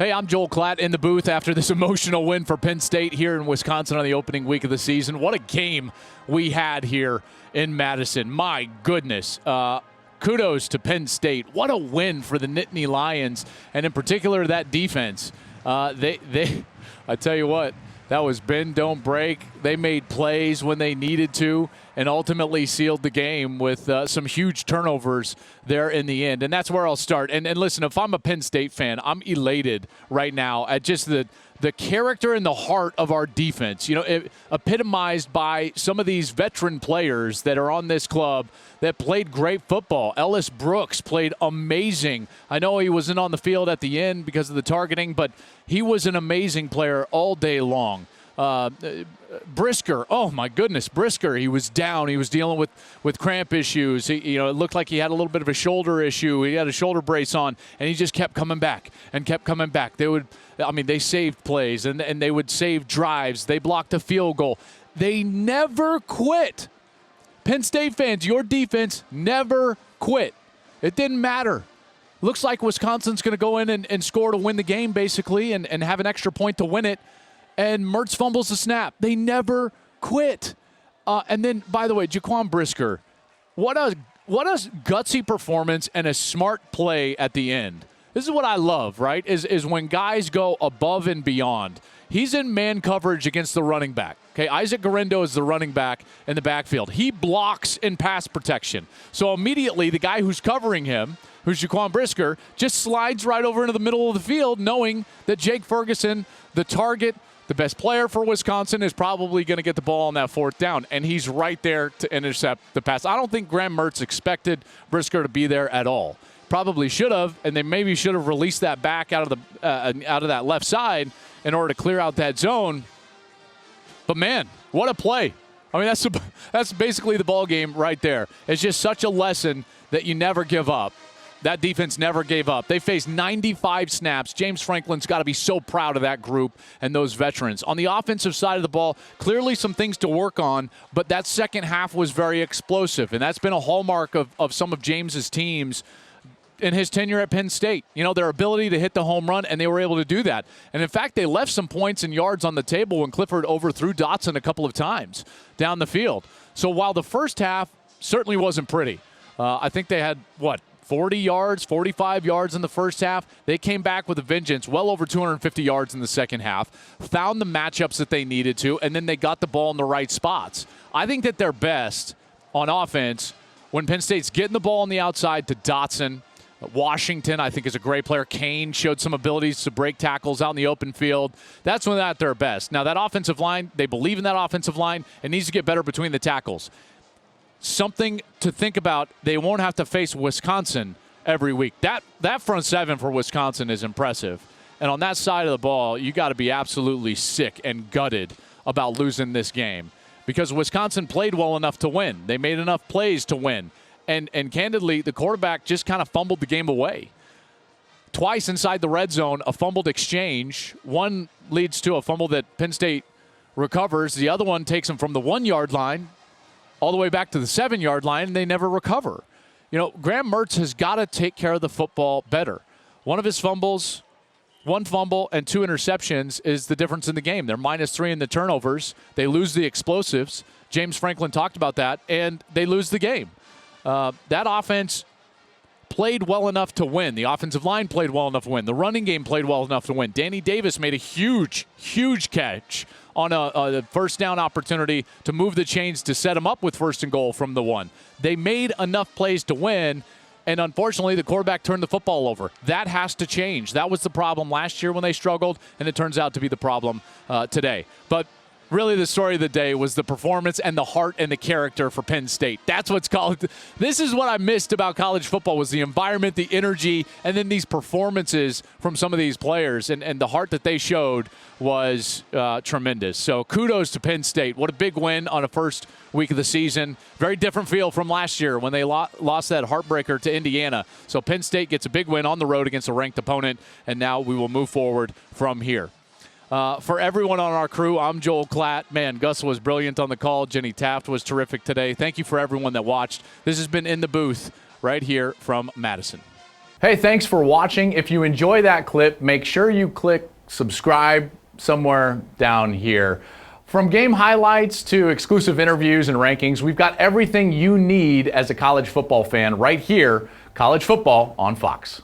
Hey, I'm Joel Klatt in the booth after this emotional win for Penn State here in Wisconsin on the opening week of the season. What a game we had here in Madison. My goodness. Kudos to Penn State. What a win for the Nittany Lions, and in particular that defense. I tell you what, that was bend, don't break. They made plays when they needed to and ultimately sealed the game with some huge turnovers there in the end. And that's where I'll start. And listen, if I'm a Penn State fan, I'm elated right now at just the character and the heart of our defense. You know, epitomized by some of these veteran players that are on this club that played great football. Ellis Brooks played amazing. I know he wasn't on the field at the end because of the targeting, but he was an amazing player all day long. Brisker, oh my goodness, Brisker, he was down. He was dealing with cramp issues. It looked like he had a little bit of a shoulder issue. He had a shoulder brace on, and he just kept coming back and kept coming back. They saved plays, and they would save drives. They blocked a field goal. They never quit. Penn State fans, your defense never quit. It didn't matter. Looks like Wisconsin's going to go in and score to win the game, basically, and have an extra point to win it. And Mertz fumbles the snap. They never quit. And then, by the way, Jaquan Brisker, what a gutsy performance and a smart play at the end. This is what I love, right, is when guys go above and beyond. He's in man coverage against the running back. Okay, Isaac Guerendo is the running back in the backfield. He blocks in pass protection. So immediately the guy who's covering him, who's Jaquan Brisker, just slides right over into the middle of the field knowing that Jake Ferguson, the target, the best player for Wisconsin, is probably going to get the ball on that fourth down, and he's right there to intercept the pass. I don't think Graham Mertz expected Brisker to be there at all. Probably should have, and they maybe should have released that back out of that left side in order to clear out that zone. But man, what a play! I mean, that's basically the ball game right there. It's just such a lesson that you never give up. That defense never gave up. They faced 95 snaps. James Franklin's got to be so proud of that group and those veterans. On the offensive side of the ball, clearly some things to work on, but that second half was very explosive, and that's been a hallmark of some of James's teams in his tenure at Penn State. You know, their ability to hit the home run, and they were able to do that. And, in fact, they left some points and yards on the table when Clifford overthrew Dotson a couple of times down the field. So while the first half certainly wasn't pretty, I think they had, 40 yards, 45 yards in the first half. They came back with a vengeance, well over 250 yards in the second half, found the matchups that they needed to, and then they got the ball in the right spots. I think that they're best on offense when Penn State's getting the ball on the outside to Dotson. Washington, I think, is a great player. Kane showed some abilities to break tackles out in the open field. That's when they're at their best. Now, that offensive line, they believe in that offensive line. It needs to get better between the tackles. Something to think about, they won't have to face Wisconsin every week. That front seven for Wisconsin is impressive. And on that side of the ball, you got to be absolutely sick and gutted about losing this game because Wisconsin played well enough to win. They made enough plays to win. And candidly, the quarterback just kind of fumbled the game away. Twice inside the red zone, a fumbled exchange. One leads to a fumble that Penn State recovers. The other one takes them from the 1-yard line all the way back to the 7-yard line, and they never recover. You know, Graham Mertz has got to take care of the football better. One of his fumbles, one fumble and 2 interceptions is the difference in the game. They're -3 in the turnovers. They lose the explosives. James Franklin talked about that, and they lose the game. That offense played well enough to win. The offensive line played well enough to win. The running game played well enough to win. Danny Davis made a huge, huge catch on a first down opportunity to move the chains to set him up with 1st and goal from the 1. They made enough plays to win, and unfortunately the quarterback turned the football over. That has to change. That was the problem last year when they struggled, and it turns out to be the problem today. But really the story of the day was the performance and the heart and the character for Penn State. That's what's called. This is what I missed about college football was the environment, the energy, and then these performances from some of these players. And the heart that they showed was tremendous. So kudos to Penn State. What a big win on a first week of the season. Very different feel from last year when they lost that heartbreaker to Indiana. So Penn State gets a big win on the road against a ranked opponent, and now we will move forward from here. For everyone on our crew, I'm Joel Klatt. Man, Gus was brilliant on the call. Jenny Taft was terrific today. Thank you for everyone that watched. This has been In the Booth right here from Madison. Hey, thanks for watching. If you enjoy that clip, make sure you click subscribe somewhere down here. From game highlights to exclusive interviews and rankings, we've got everything you need as a college football fan right here. College football on Fox.